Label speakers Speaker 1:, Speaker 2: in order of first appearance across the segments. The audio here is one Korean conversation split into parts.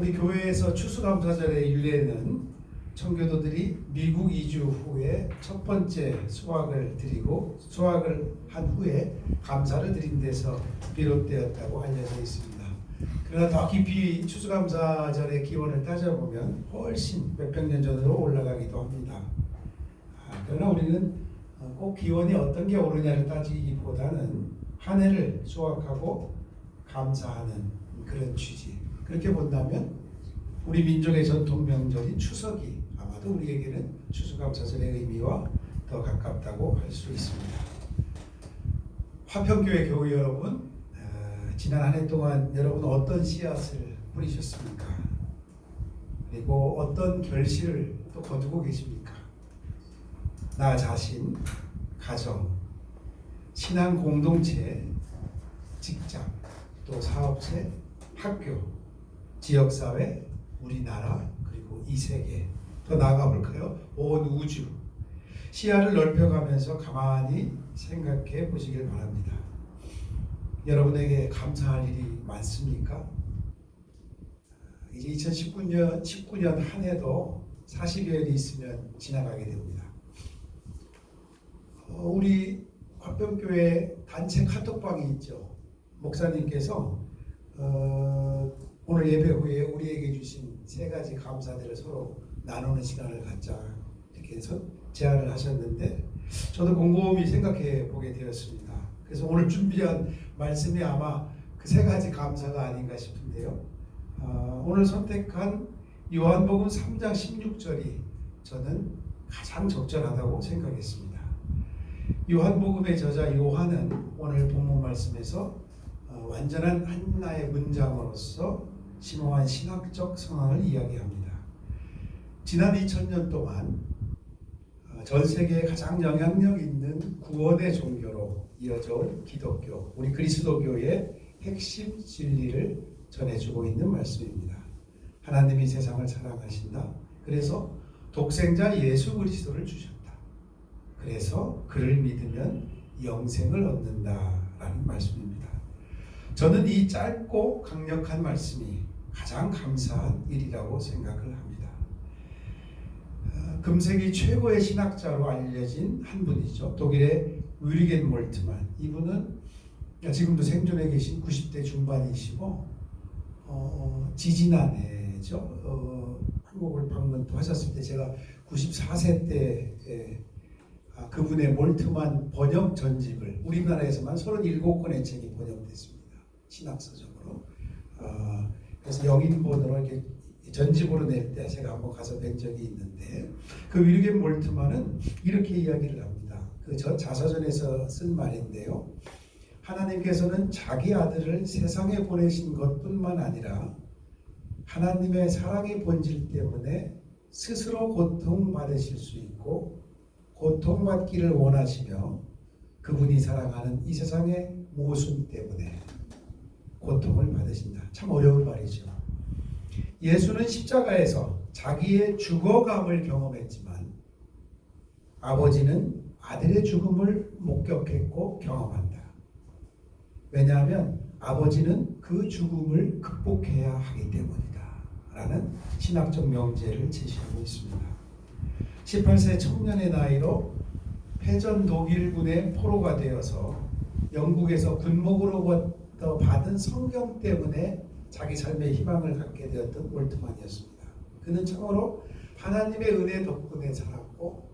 Speaker 1: 우리 교회에서 추수감사절의 윤례는 청교도들이 미국 이주 후에 첫 번째 수확을 드리고 수확을 한 후에 감사를 드린 데서 비롯되었다고 알려져 있습니다. 그러나 더 깊이 추수감사절의 기원을 따져보면 훨씬 몇백 년 전으로 올라가기도 합니다. 그러나 우리는 꼭 기원이 어떤 게 옳으냐를 따지기보다는 한 해를 수확하고 감사하는 그런 취지. 그렇게 본다면 우리 민족의 전통 명절인 추석이 아마도 우리에게는 추수감사절의 의미와 더 가깝다고 할 수 있습니다. 화평교회 교우 여러분, 지난 한 해 동안 여러분 어떤 씨앗을 뿌리셨습니까? 그리고 어떤 결실을 또 거두고 계십니까? 나 자신, 가정, 신앙 공동체, 직장, 또 사업체, 학교, 지역사회, 우리나라, 그리고 이 세계, 더 나아가 볼까요? 온 우주. 시야를 넓혀가면서 가만히 생각해 보시길 바랍니다. 여러분에게 감사할 일이 많습니까? 이제 2019년 한 해도 40여일이 있으면 지나가게 됩니다. 우리 화평교회 단체 카톡방이 있죠. 목사님께서 오늘 예배 후에 우리에게 주신 세 가지 감사들을 서로 나누는 시간을 갖자 이렇게 해서 제안을 하셨는데 저도 곰곰이 생각해 보게 되었습니다. 그래서 오늘 준비한 말씀이 아마 그 세 가지 감사가 아닌가 싶은데요. 오늘 선택한 요한복음 3장 16절이 저는 가장 적절하다고 생각했습니다. 요한복음의 저자 요한은 오늘 본문 말씀에서 완전한 하나의 문장으로서 심오한 신학적 상황을 이야기합니다. 지난 2000년 동안 전 세계에 가장 영향력 있는 구원의 종교로 이어져 온 기독교, 우리 그리스도교의 핵심 진리를 전해주고 있는 말씀입니다. 하나님이 세상을 사랑하신다. 그래서 독생자 예수 그리스도를 주셨다. 그래서 그를 믿으면 영생을 얻는다라는 말씀입니다. 저는 이 짧고 강력한 말씀이 가장 감사한 일이라고 생각을 합니다. 금세기 최고의 신학자로 알려진 한 분이죠. 독일의 위르겐 몰트만. 이분은 지금도 생존해 계신 90대 중반이시고 지지난해죠. 한국을 방문도 하셨을 때 제가 94세 때 그분의 몰트만 번역 전집을 우리나라에서만 37권의 책이 번역됐습니다. 신학서적으로. 그래서 영인본으로 이렇게 전집으로 낼 때 제가 한번 가서 뵌 적이 있는데 그 위르겐 몰트만은 이렇게 이야기를 합니다. 그 자서전에서 쓴 말인데요. 하나님께서는 자기 아들을 세상에 보내신 것뿐만 아니라 하나님의 사랑의 본질 때문에 스스로 고통받으실 수 있고 고통받기를 원하시며 그분이 사랑하는 이 세상의 모순 때문에 고통을 받으신다. 참 어려운 말이죠. 예수는 십자가에서 자기의 죽어감을 경험했지만 아버지는 아들의 죽음을 목격했고 경험한다. 왜냐하면 아버지는 그 죽음을 극복해야 하기 때문이다. 라는 신학적 명제를 제시하고 있습니다. 18세 청년의 나이로 패전 독일군의 포로가 되어서 영국에서 군목으로부터 받은 성경 때문에 자기 삶의 희망을 갖게 되었던 몰트만이었습니다. 그는 참으로 하나님의 은혜 덕분에 살았고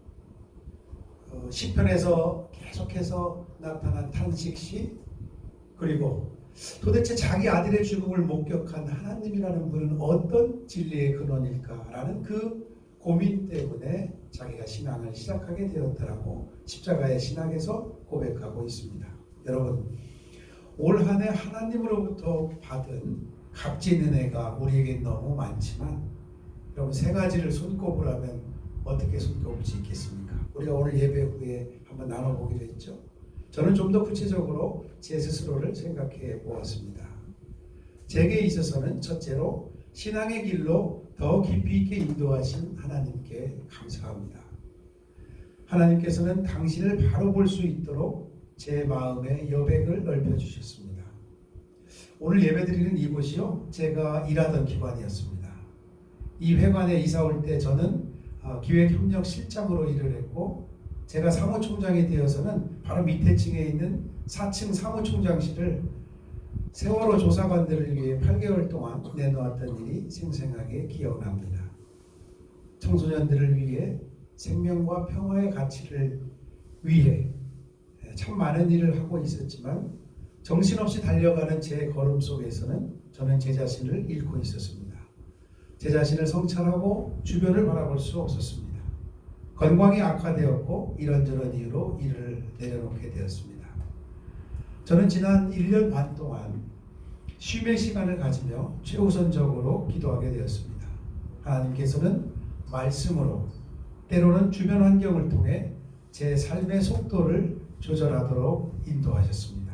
Speaker 1: 시편에서 계속해서 나타난 탄식시 그리고 도대체 자기 아들의 죽음을 목격한 하나님이라는 분은 어떤 진리의 근원일까라는 그 고민 때문에 자기가 신앙을 시작하게 되었다라고 십자가의 신학에서 고백하고 있습니다. 여러분, 올 한 해 하나님으로부터 받은 값진 은혜가 우리에게 너무 많지만 여러분 세 가지를 손꼽으라면 어떻게 손꼽을 수 있겠습니까? 우리가 오늘 예배 후에 한번 나눠보기로 했죠. 저는 좀 더 구체적으로 제 스스로를 생각해 보았습니다. 제게 있어서는 첫째로 신앙의 길로 더 깊이 있게 인도하신 하나님께 감사합니다. 하나님께서는 당신을 바로 볼 수 있도록 제 마음의 여백을 넓혀주셨습니다. 오늘 예배드리는 이곳이요, 제가 일하던 기관이었습니다. 이 회관에 이사 올 때 저는 기획협력실장으로 일을 했고, 제가 사무총장이 되어서는 바로 밑에 층에 있는 4층 사무총장실을 세월호 조사관들을 위해 8개월 동안 내놓았던 일이 생생하게 기억납니다. 청소년들을 위해 생명과 평화의 가치를 위해 참 많은 일을 하고 있었지만, 정신없이 달려가는 제 걸음 속에서는 저는 제 자신을 잃고 있었습니다. 제 자신을 성찰하고 주변을 바라볼 수 없었습니다. 건강이 악화되었고 이런저런 이유로 일을 내려놓게 되었습니다. 저는 지난 1년 반 동안 쉼의 시간을 가지며 최우선적으로 기도하게 되었습니다. 하나님께서는 말씀으로, 때로는 주변 환경을 통해 제 삶의 속도를 조절하도록 인도하셨습니다.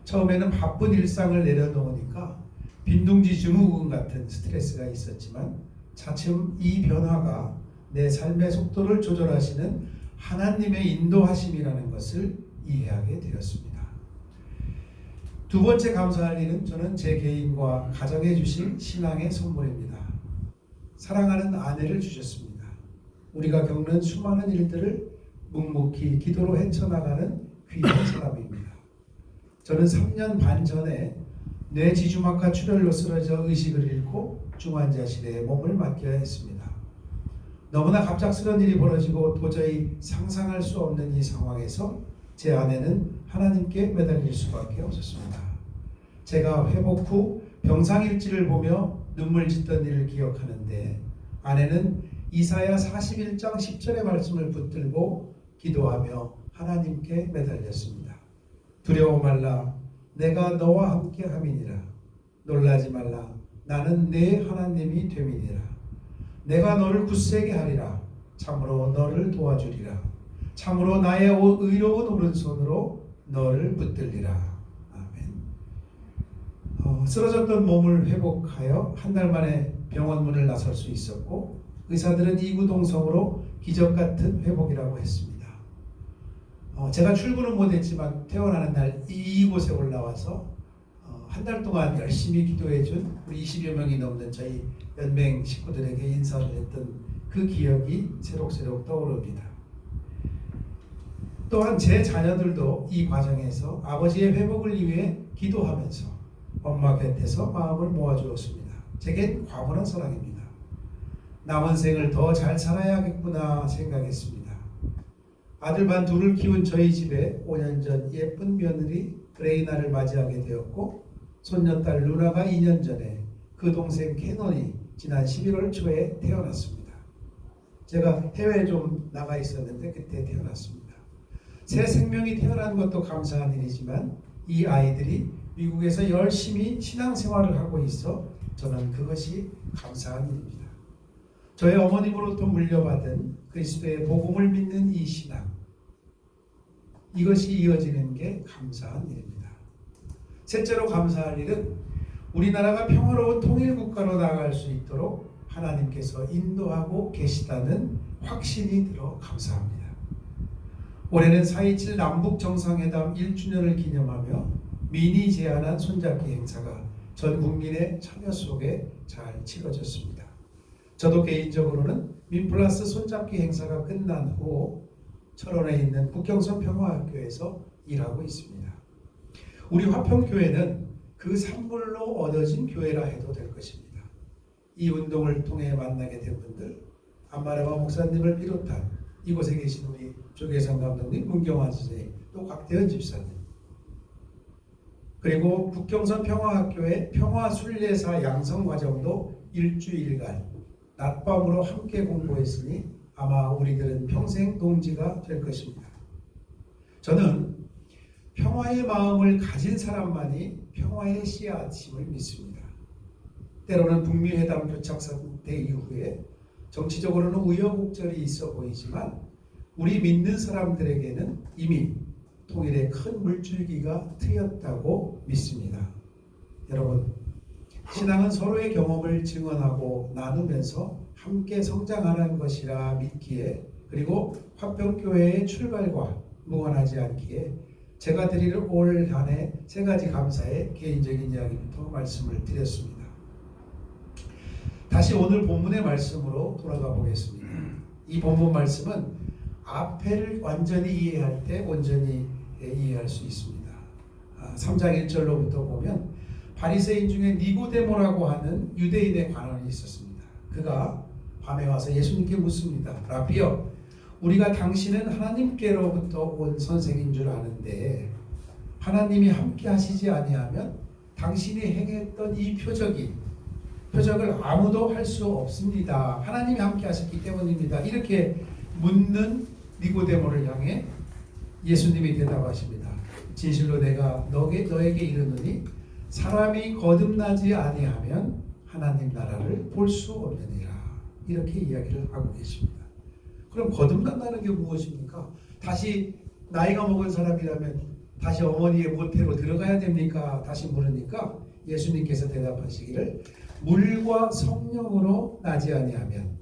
Speaker 1: 처음에는 바쁜 일상을 내려놓으니까 빈둥지 증후군 같은 스트레스가 있었지만, 차츰 이 변화가 내 삶의 속도를 조절하시는 하나님의 인도하심이라는 것을 이해하게 되었습니다. 두 번째 감사할 일은 저는 제 개인과 가정에 주신 신앙의 선물입니다. 사랑하는 아내를 주셨습니다. 우리가 겪는 수많은 일들을 묵묵히 기도로 헤쳐나가는 귀한 사람입니다. 저는 3년 반 전에 뇌지주막하 출혈로 쓰러져 의식을 잃고 중환자실에 몸을 맡겨야 했습니다. 너무나 갑작스러운 일이 벌어지고 도저히 상상할 수 없는 이 상황에서 제 아내는 하나님께 매달릴 수밖에 없었습니다. 제가 회복 후 병상일지를 보며 눈물 짓던 일을 기억하는데, 아내는 이사야 41장 10절의 말씀을 붙들고 기도하며 하나님께 매달렸습니다. 두려워 말라, 내가 너와 함께 함이니라. 놀라지 말라, 나는 네 하나님이 됨이니라. 내가 너를 굳세게 하리라. 참으로 너를 도와주리라. 참으로 나의 의로운 오른손으로 너를 붙들리라. 아멘. 쓰러졌던 몸을 회복하여 한 달 만에 병원 문을 나설 수 있었고, 의사들은 이구동성으로 기적 같은 회복이라고 했습니다. 제가 출근은 못했지만 태어나는 날 이곳에 올라와서 한 달 동안 열심히 기도해준 우리 20여 명이 넘는 저희 연맹 식구들에게 인사를 했던 그 기억이 새록새록 떠오릅니다. 또한 제 자녀들도 이 과정에서 아버지의 회복을 위해 기도하면서 엄마 곁에서 마음을 모아주었습니다. 제겐 과분한 사랑입니다. 남은 생을 더 잘 살아야겠구나 생각했습니다. 아들 반 둘을 키운 저희 집에 5년 전 예쁜 며느리 그레이나를 맞이하게 되었고, 손녀딸 루나가 2년 전에 그 동생 캐논이 지난 11월 초에 태어났습니다. 제가 해외에 좀 나가 있었는데 그때 태어났습니다. 새 생명이 태어난 것도 감사한 일이지만, 이 아이들이 미국에서 열심히 신앙생활을 하고 있어 저는 그것이 감사한 일입니다. 저의 어머님으로부터 물려받은 그리스도의 복음을 믿는 이 신앙, 이것이 이어지는 게 감사한 일입니다. 셋째로 감사할 일은 우리나라가 평화로운 통일국가로 나아갈 수 있도록 하나님께서 인도하고 계시다는 확신이 들어 감사합니다. 올해는 4.27 남북정상회담 1주년을 기념하며 미니 제안한 손잡기 행사가 전 국민의 참여 속에 잘 치러졌습니다. 저도 개인적으로는 민플러스 손잡기 행사가 끝난 후 철원에 있는 국경선 평화학교에서 일하고 있습니다. 우리 화평교회는 그 산물로 얻어진 교회라 해도 될 것입니다. 이 운동을 통해 만나게 된 분들, 안마레마 목사님을 비롯한 이곳에 계신 우리 조계성 감독님, 문경환 선생님, 또 곽대현 집사님, 그리고 국경선 평화학교의 평화순례사 양성과정도 일주일간 낮밤으로 함께 공부했으니 아마 우리들은 평생 동지가 될 것입니다. 저는 평화의 마음을 가진 사람만이 평화의 씨앗임을 믿습니다. 때로는 북미회담 교착 사태 이후에 정치적으로는 우여곡절이 있어 보이지만, 우리 믿는 사람들에게는 이미 통일의 큰 물줄기가 트였다고 믿습니다. 여러분, 신앙은 서로의 경험을 증언하고 나누면서 함께 성장하는 것이라 믿기에, 그리고 화평교회의 출발과 무관하지 않기에 제가 드릴 올 한 해 3가지 감사의 개인적인 이야기부터 말씀을 드렸습니다. 다시 오늘 본문의 말씀으로 돌아가 보겠습니다. 이 본문 말씀은 앞에를 완전히 이해할 때 온전히 이해할 수 있습니다. 3장 1절로부터 보면 바리새인 중에 니고데모라고 하는 유대인의 관원이 있었습니다. 그가 밤에 와서 예수님께 묻습니다. 라비여, 우리가 당신은 하나님께로부터 온 선생인 줄 아는데 하나님이 함께 하시지 아니하면 당신이 행했던 이 표적을 아무도 할 수 없습니다. 하나님이 함께 하셨기 때문입니다. 이렇게 묻는 니고데모를 향해 예수님이 대답하십니다. 진실로 내가 너에게 이르노니 사람이 거듭나지 아니하면 하나님 나라를 볼 수 없느니라. 이렇게 이야기를 하고 계십니다. 그럼 거듭난다는 게 무엇입니까? 다시 나이가 먹은 사람이라면 다시 어머니의 모태로 들어가야 됩니까? 다시 물으니까 예수님께서 대답하시기를 물과 성령으로 나지 아니하면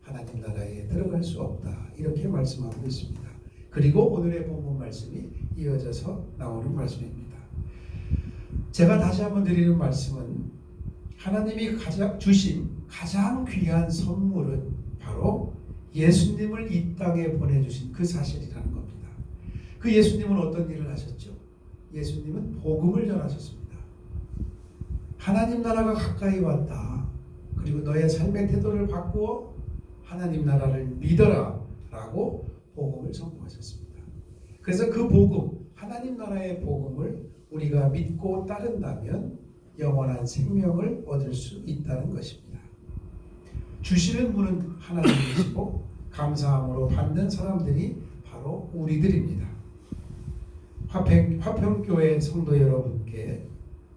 Speaker 1: 하나님 나라에 들어갈 수 없다. 이렇게 말씀하고 있습니다. 그리고 오늘의 본문 말씀이 이어져서 나오는 말씀입니다. 제가 다시 한번 드리는 말씀은 하나님이 주신 가장 귀한 선물은 바로 예수님을 이 땅에 보내주신 그 사실이라는 겁니다. 그 예수님은 어떤 일을 하셨죠? 예수님은 복음을 전하셨습니다. 하나님 나라가 가까이 왔다. 그리고 너의 삶의 태도를 바꾸어 하나님 나라를 믿어라 라고 복음을 선포하셨습니다. 그래서 그 복음, 하나님 나라의 복음을 우리가 믿고 따른다면 영원한 생명을 얻을 수 있다는 것입니다. 주시는 분은 하나님이시고 감사함으로 받는 사람들이 바로 우리들입니다. 화평교회 성도 여러분께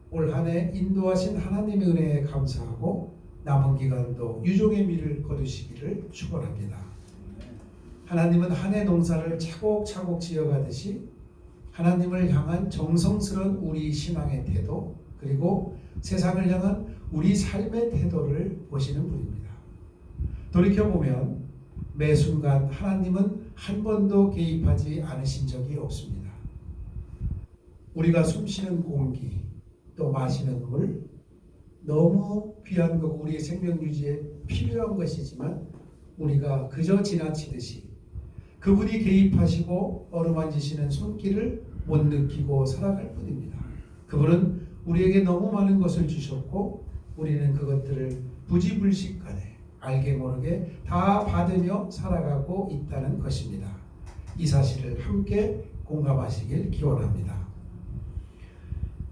Speaker 1: 올 한 해 인도하신 하나님의 은혜에 감사하고 남은 기간도 유종의 미를 거두시기를 축원합니다. 하나님은 한 해 농사를 차곡차곡 지어가듯이 하나님을 향한 정성스러운 우리 신앙의 태도 그리고 세상을 향한 우리 삶의 태도를 보시는 분입니다. 돌이켜보면 매 순간 하나님은 한 번도 개입하지 않으신 적이 없습니다. 우리가 숨쉬는 공기 또 마시는 물 너무 귀한 거고 우리의 생명 유지에 필요한 것이지만 우리가 그저 지나치듯이 그분이 개입하시고 어루만지시는 손길을 못 느끼고 살아갈 뿐입니다. 그분은 우리에게 너무 많은 것을 주셨고 우리는 그것들을 부지불식간에 알게 모르게 다 받으며 살아가고 있다는 것입니다. 이 사실을 함께 공감하시길 기원합니다.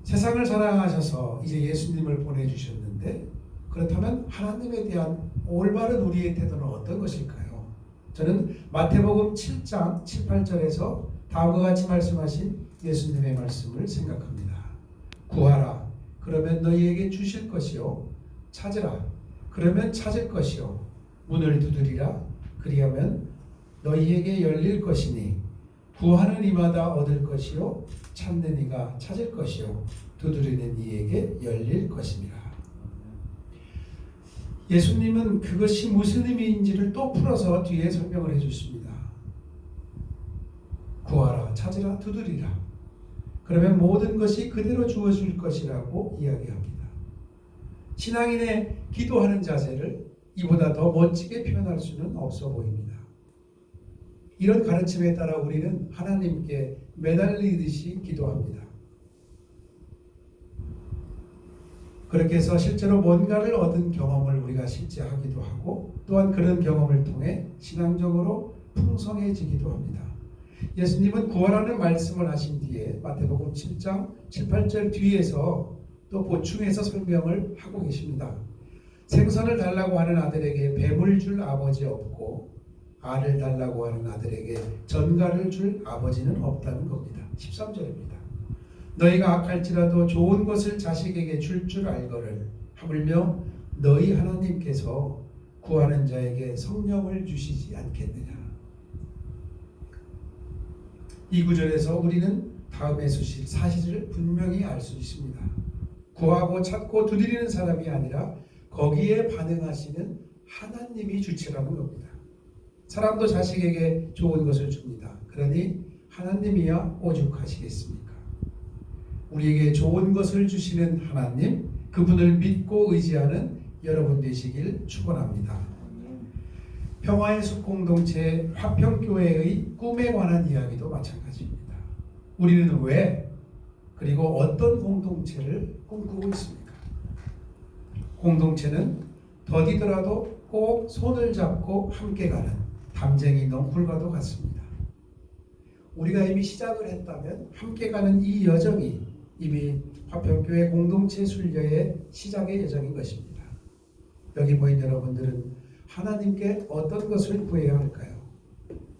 Speaker 1: 세상을 사랑하셔서 이제 예수님을 보내주셨는데 그렇다면 하나님에 대한 올바른 우리의 태도는 어떤 것일까요? 저는 마태복음 7장 7, 8절에서 다음과 같이 말씀하신 예수님의 말씀을 생각합니다. 구하라 그러면 너희에게 주실 것이요 찾으라 그러면 찾을 것이요 문을 두드리라 그리하면 너희에게 열릴 것이니 구하는 이마다 얻을 것이요 찾는 이가 찾을 것이요 두드리는 이에게 열릴 것입니다. 예수님은 그것이 무슨 의미인지를 또 풀어서 뒤에 설명을 해주십니다. 구하라 찾으라 두드리라 그러면 모든 것이 그대로 주어질 것이라고 이야기합니다. 신앙인의 기도하는 자세를 이보다 더 멋지게 표현할 수는 없어 보입니다. 이런 가르침에 따라 우리는 하나님께 매달리듯이 기도합니다. 그렇게 해서 실제로 뭔가를 얻은 경험을 우리가 실제 하기도 하고 또한 그런 경험을 통해 신앙적으로 풍성해지기도 합니다. 예수님은 구하라는 말씀을 하신 뒤에 마태복음 7장 7, 8절 뒤에서 또 보충해서 설명을 하고 계십니다. 생선을 달라고 하는 아들에게 뱀을 줄 아버지 없고 알을 달라고 하는 아들에게 전갈을 줄 아버지는 없다는 겁니다. 13절입니다. 너희가 악할지라도 좋은 것을 자식에게 줄 알거를 하물며 너희 하나님께서 구하는 자에게 성령을 주시지 않겠느냐. 이 구절에서 우리는 다음의 사실을 분명히 알 수 있습니다. 구하고 찾고 두드리는 사람이 아니라 거기에 반응하시는 하나님이 주체라는 겁니다. 사람도 자식에게 좋은 것을 줍니다. 그러니 하나님이야 오죽하시겠습니까? 우리에게 좋은 것을 주시는 하나님, 그분을 믿고 의지하는 여러분 되시길 축원합니다. 평화의 숲 공동체 화평교회의 꿈에 관한 이야기도 마찬가지입니다. 우리는 왜 그리고 어떤 공동체를 꿈꾸고 있습니까? 공동체는 더디더라도 꼭 손을 잡고 함께 가는 담쟁이 넝쿨과도 같습니다. 우리가 이미 시작을 했다면 함께 가는 이 여정이 이미 화평교회 공동체 순례의 시작의 여정인 것입니다. 여기 모인 여러분들은 하나님께 어떤 것을 구해야 할까요?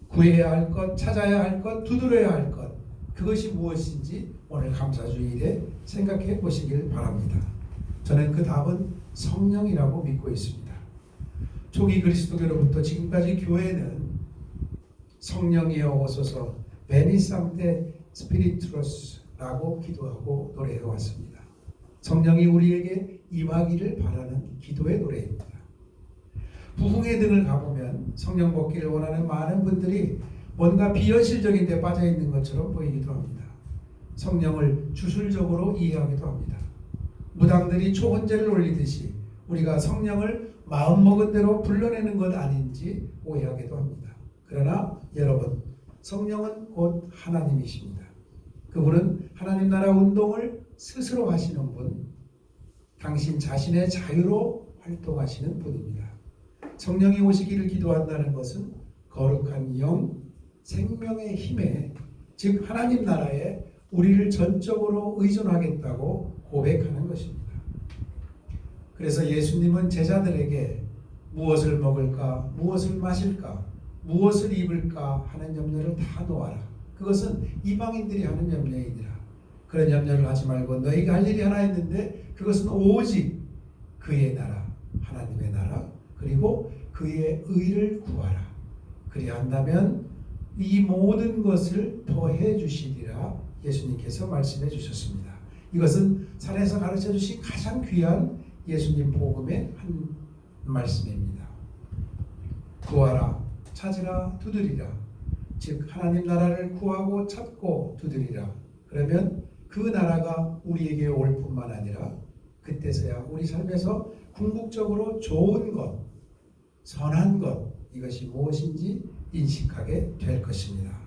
Speaker 1: 구해야 할 것, 찾아야 할 것, 두드려야 할 것, 그것이 무엇인지 오늘 감사주일에 생각해 보시길 바랍니다. 저는 그 답은 성령이라고 믿고 있습니다. 초기 그리스도교로부터 지금까지 교회는 성령이여 오소서 베니상테 스피리투로스라고 기도하고 노래해 왔습니다. 성령이 우리에게 임하기를 바라는 기도의 노래입니다. 부흥회 등을 가보면 성령 받기를 원하는 많은 분들이 뭔가 비현실적인 데 빠져 있는 것처럼 보이기도 합니다. 성령을 주술적으로 이해하기도 합니다. 무당들이 초혼제를 올리듯이 우리가 성령을 마음먹은 대로 불러내는 것 아닌지 오해하기도 합니다. 그러나 여러분, 성령은 곧 하나님이십니다. 그분은 하나님 나라 운동을 스스로 하시는 분, 당신 자신의 자유로 활동하시는 분입니다. 성령이 오시기를 기도한다는 것은 거룩한 영, 생명의 힘에, 즉 하나님 나라에 우리를 전적으로 의존하겠다고 고백하는 것입니다. 그래서 예수님은 제자들에게 무엇을 먹을까, 무엇을 마실까, 무엇을 입을까 하는 염려를 다 놓아라. 그것은 이방인들이 하는 염려이니라. 그런 염려를 하지 말고 너희가 할 일이 하나 있는데 그것은 오직 그의 나라, 하나님의 나라, 그리고 그의 의를 구하라. 그리한다면 이 모든 것을 더해 주시리라 예수님께서 말씀해 주셨습니다. 이것은 산에서 가르쳐 주신 가장 귀한 예수님 복음의 한 말씀입니다. 구하라, 찾으라, 두드리라. 즉 하나님 나라를 구하고 찾고 두드리라. 그러면 그 나라가 우리에게 올 뿐만 아니라 그때서야 우리 삶에서 궁극적으로 좋은 것, 선한 것, 이것이 무엇인지 인식하게 될 것입니다.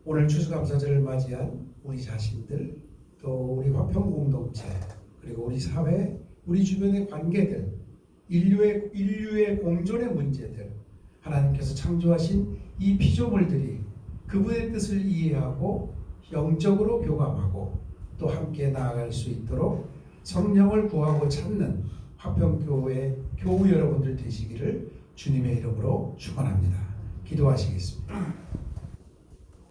Speaker 1: 오늘 추수감사절을 맞이한 우리 자신들, 또 우리 화평 공동체, 그리고 우리 사회, 우리 주변의 관계들, 인류의 공존의 문제들, 하나님께서 창조하신 이 피조물들이 그분의 뜻을 이해하고 영적으로 교감하고 또 함께 나아갈 수 있도록 성령을 구하고 찾는 화평교회 교우 여러분들 되시기를 주님의 이름으로 축원합니다. 기도하시겠습니다.